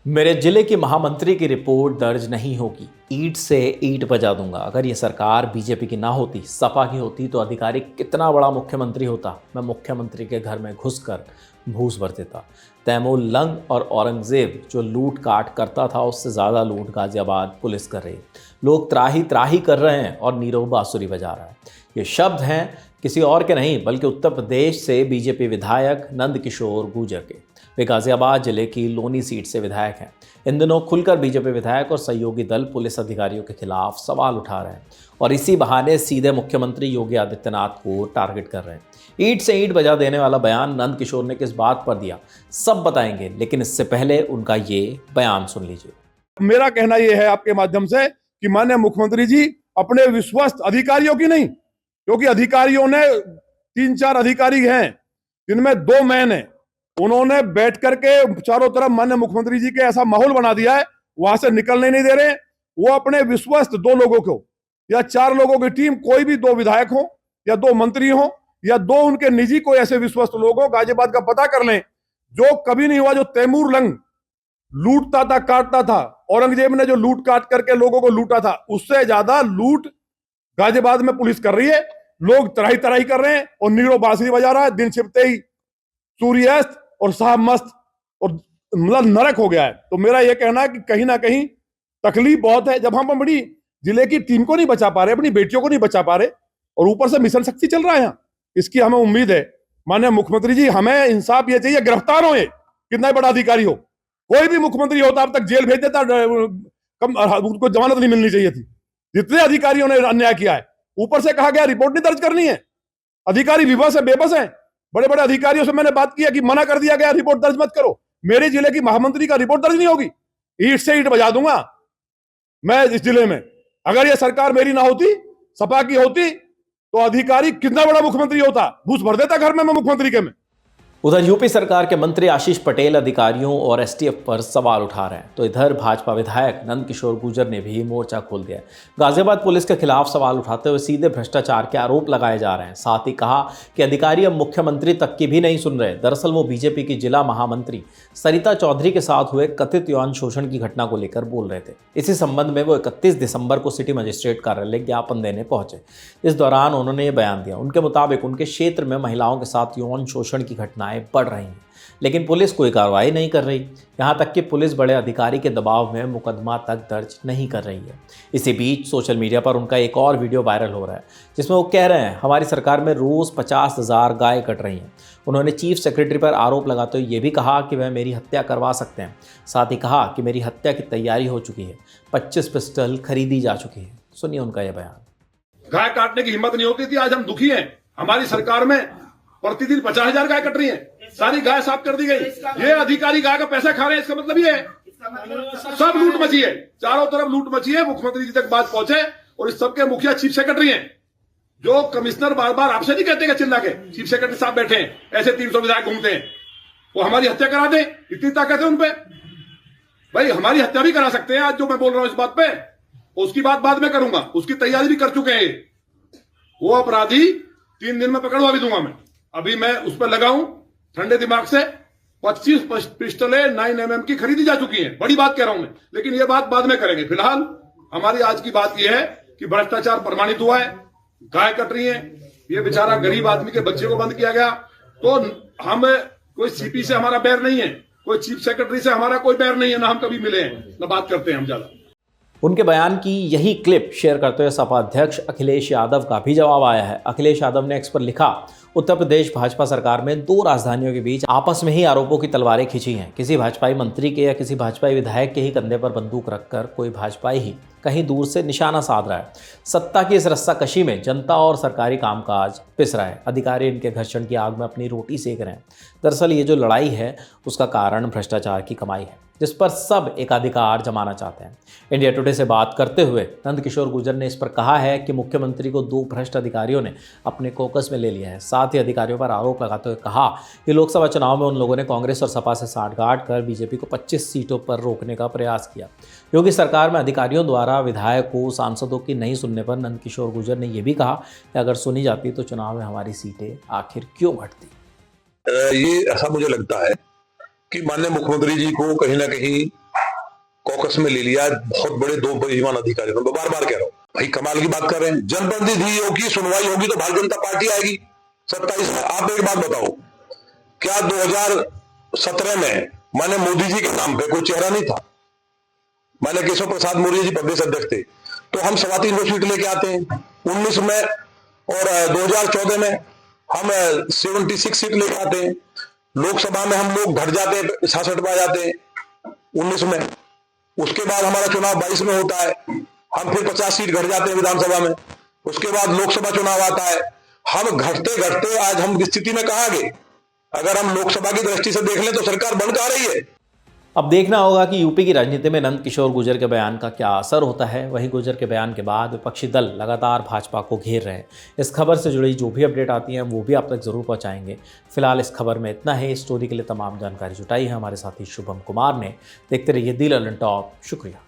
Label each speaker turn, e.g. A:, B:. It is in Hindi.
A: मेरे जिले की महामंत्री की रिपोर्ट दर्ज नहीं होगी, ईंट से ईंट बजा दूंगा। अगर ये सरकार बीजेपी की ना होती, सपा की होती, तो अधिकारी कितना बड़ा मुख्यमंत्री होता। मैं मुख्यमंत्री के घर में घुसकर भूस भर देता। तैमूर लंग और औरंगजेब जो लूट काट करता था, उससे ज़्यादा लूट गाजियाबाद पुलिस कर रही है। लोग त्राही त्राही कर रहे हैं और नीरव बांसुरी बजा रहा है। ये शब्द हैं किसी और के नहीं, बल्कि उत्तर प्रदेश से बीजेपी विधायक नंद किशोर गुर्जर के। वे गाजियाबाद जिले की लोनी सीट से विधायक हैं। इन दिनों खुलकर बीजेपी विधायक और सहयोगी दल पुलिस अधिकारियों के खिलाफ सवाल उठा रहे हैं और इसी बहाने सीधे मुख्यमंत्री योगी आदित्यनाथ को टारगेट कर रहे हैं। ईंट से ईंट बजा देने वाला बयान नंद किशोर ने किस बात पर दिया, सब बताएंगे, लेकिन इससे पहले उनका ये बयान सुन लीजिए।
B: मेरा कहना यह है आपके माध्यम से कि माननीय मुख्यमंत्री जी अपने विश्वस्त अधिकारियों की नहीं, क्योंकि अधिकारियों ने 3-4 अधिकारी हैं जिनमें 2 मैन हैं, उन्होंने बैठ करके चारों तरफ माननीय मुख्यमंत्री जी के ऐसा माहौल बना दिया है, वहां से निकलने नहीं दे रहे। वो अपने विश्वस्त 2 लोगों को या 4 लोगों की टीम, कोई भी 2 विधायक हो या 2 मंत्री हो या 2 उनके निजी कोई ऐसे विश्वस्त लोग हो, गाजियाबाद का पता कर लें। जो कभी नहीं हुआ, जो तैमूर लंग लूटता था, काटता था, औरंगजेब ने जो लूट काट करके लोगों को लूटा था, उससे ज्यादा लूट गाजियाबाद में पुलिस कर रही है। लोग तराही तराही कर रहे हैं और नीरो बांसुरी बजा रहा है। दिन छिपते ही सूर्यास्त और साहब मस्त और मतलब नरक हो गया है। तो मेरा यह कहना है कि कहीं ना कहीं तकलीफ बहुत है, जब हम अपनी जिले की टीम को नहीं बचा पा रहे, अपनी बेटियों को नहीं बचा पा रहे, और ऊपर से मिशन शक्ति चल रहा है यहाँ। इसकी हमें उम्मीद है माननीय मुख्यमंत्री जी, हमें इंसाफ ये चाहिए, गिरफ्तार हो, ये कितना बड़ा अधिकारी हो, कोई भी मुख्यमंत्री होता अब तक जेल भेज देता, उसको जमानत नहीं मिलनी चाहिए थी। जितने अधिकारियों ने अन्याय किया है, ऊपर से कहा गया रिपोर्ट नहीं दर्ज करनी है। अधिकारी विवश है, बेबस है। बड़े बड़े अधिकारियों से मैंने बात किया कि मना कर दिया गया, रिपोर्ट दर्ज मत करो। मेरे जिले की महामंत्री का रिपोर्ट दर्ज नहीं होगी, ईंट से ईंट बजा दूंगा मैं इस जिले में। अगर ये सरकार मेरी ना होती, सपा की होती, तो अधिकारी कितना बड़ा मुख्यमंत्री होता, घूस भर देता घर में मैं मुख्यमंत्री के में।
A: उधर यूपी सरकार के मंत्री आशीष पटेल अधिकारियों और एसटीएफ पर सवाल उठा रहे हैं, तो इधर भाजपा विधायक नंद किशोर गुर्जर ने भी मोर्चा खोल दिया है। गाजियाबाद पुलिस के खिलाफ सवाल उठाते हुए सीधे भ्रष्टाचार के आरोप लगाए जा रहे हैं। साथ ही कहा कि अधिकारी अब मुख्यमंत्री तक की भी नहीं सुन रहे। दरअसल वो बीजेपी की जिला महामंत्री सरिता चौधरी के साथ हुए कथित यौन शोषण की घटना को लेकर बोल रहे थे। इसी संबंध में वो 31 दिसंबर को सिटी मजिस्ट्रेट कार्यालय ज्ञापन देने पहुंचे। इस दौरान उन्होंने ये बयान दिया। उनके मुताबिक उनके क्षेत्र में महिलाओं के साथ यौन शोषण की घटनाएं बढ़ रही हैं, लेकिन पुलिस कोई कार्रवाई नहीं कर रही। यहां तक कि पुलिस बड़े अधिकारी के दबाव में मुकदमा तक दर्ज नहीं कर रही है। इसी बीच सोशल मीडिया पर उनका एक और वीडियो वायरल हो रहा है, जिसमें वो कह रहे हैं हमारी सरकार में रोज 50,000 गाय कट रही हैं। उन्होंने चीफ सेक्रेटरी पर आरोप लगाते हुए ये भी कहा कि वह मेरी हत्या करवा सकते हैं। साथ ही कहा कि मेरी हत्या की तैयारी हो चुकी है, 25 पिस्टल खरीदी जा चुकी है। सुनिए उनका यह बयान।
B: गाय काटने की हिम्मत नहीं होती थी, आज हम दुखी हैं। हमारी सरकार में प्रतिदिन 50,000 गाय कट रही है, सारी गाय साफ कर दी गई। ये अधिकारी गाय का पैसा खा रहे हैं, इसका मतलब ये है सब लूट मची है, चारों तरफ लूट मची है। मुख्यमंत्री जी तक बात पहुंचे और इस सबके मुखिया चीफ सेक्रेटरी हैं, जो कमिश्नर बार बार आपसे नहीं कहते चिल्ला के, चीफ सेक्रेटरी साहब बैठे हैं, ऐसे 300 विधायक घूमते हैं, वो हमारी हत्या करा दें, इतनी ताकत है उनपे। भाई हमारी हत्या भी करा सकते हैं आज जो मैं बोल रहा हूं इस बात पे, उसकी बात बाद में करूंगा, उसकी तैयारी भी कर चुके हैं। वो अपराधी 3 दिन में पकड़वा भी दूंगा मैं। अभी मैं उस पर लगा हूं ठंडे दिमाग से। 25 पिस्टलें 9mm की खरीदी जा चुकी हैं, बड़ी बात कह रहा हूं मैं, लेकिन ये बात बाद में करेंगे। फिलहाल हमारी आज की बात यह है कि भ्रष्टाचार प्रमाणित हुआ है, गाय कट रही है, ये बेचारा गरीब आदमी के बच्चे को बंद किया गया। तो हम कोई सीपी से हमारा बैर नहीं है, कोई चीफ सेक्रेटरी से हमारा कोई बैर नहीं है, ना हम कभी मिले हैं, ना बात करते हैं हम ज्यादा।
A: उनके बयान की यही क्लिप शेयर करते हुए सपा अध्यक्ष अखिलेश यादव का भी जवाब आया है। अखिलेश यादव ने एक्स पर लिखा, उत्तर प्रदेश भाजपा सरकार में 2 राजधानियों के बीच आपस में ही आरोपों की तलवारें खींची हैं। किसी भाजपाई मंत्री के या किसी भाजपाई विधायक के ही कंधे पर बंदूक रखकर कोई भाजपाई ही कहीं दूर से निशाना साध रहा है। सत्ता की इस रस्साकशी में जनता और सरकारी कामकाज पिस रहा है। अधिकारी इनके घर्षण की आग में अपनी रोटी सेक रहे हैं। दरअसल ये जो लड़ाई है, उसका कारण भ्रष्टाचार की कमाई है, जिस पर सब एकाधिकार जमाना चाहते हैं। इंडिया टुडे से बात करते हुए नंद किशोर गुर्जर ने इस पर कहा है कि मुख्यमंत्री को 2 भ्रष्ट अधिकारियों ने अपने कोकस में ले लिया है। साथ ही अधिकारियों पर आरोप लगाते हुए कहा कि लोकसभा चुनाव में उन लोगों ने कांग्रेस और सपा से साठगांठ कर बीजेपी को 25 सीटों पर रोकने का प्रयास किया। योगी सरकार में अधिकारियों द्वारा विधायकों, सांसदों की नहीं सुनने पर नंद किशोर गुर्जर ने यह भी कहा कि अगर सुनी जाती तो चुनाव में हमारी सीटें आखिर क्यों घटती।
C: ये ऐसा मुझे लगता है कि माननीय मुख्यमंत्री जी को कहीं ना कहीं फोकस में ले लिया है बहुत बड़े 2 बेईमान अधिकारियों ने। बार बार कह रहा हूं भाई, कमाल की बात कर रहे हैं। जनप्रतिनिधियों की सुनवाई होगी तो भारतीय जनता पार्टी आएगी 27 में। आप एक बात बताओ, क्या 2017 में माने मोदी जी के नाम पे कोई चेहरा नहीं था? माने केशव प्रसाद मौर्य जी प्रदेश अध्यक्ष थे, तो हम 3 सीट लेके आते हैं 19 में, और 2014 में हम 76 सीट लेके आते हैं। लोकसभा में हम लोग घट जाते हैं, 66 पे आ जाते हैं 19 में। उसके बाद हमारा चुनाव 22 में होता है, हम फिर 50 सीट घट जाते हैं विधानसभा में। उसके बाद लोकसभा चुनाव आता है, हम घटते घटते आज हम स्थिति में कहां गए? अगर हम लोकसभा की दृष्टि से देख लें तो सरकार बन कहां रही है?
A: अब देखना होगा कि यूपी की राजनीति में नंद किशोर गुर्जर के बयान का क्या असर होता है। वहीं गुर्जर के बयान के बाद विपक्षी दल लगातार भाजपा को घेर रहे हैं। इस खबर से जुड़ी जो भी अपडेट आती हैं वो भी आप तक जरूर पहुंचाएंगे। फिलहाल इस खबर में इतना ही। स्टोरी के लिए तमाम जानकारी जुटाई है हमारे साथी शुभम कुमार ने। देखते रहिए दी ललन टॉप। शुक्रिया।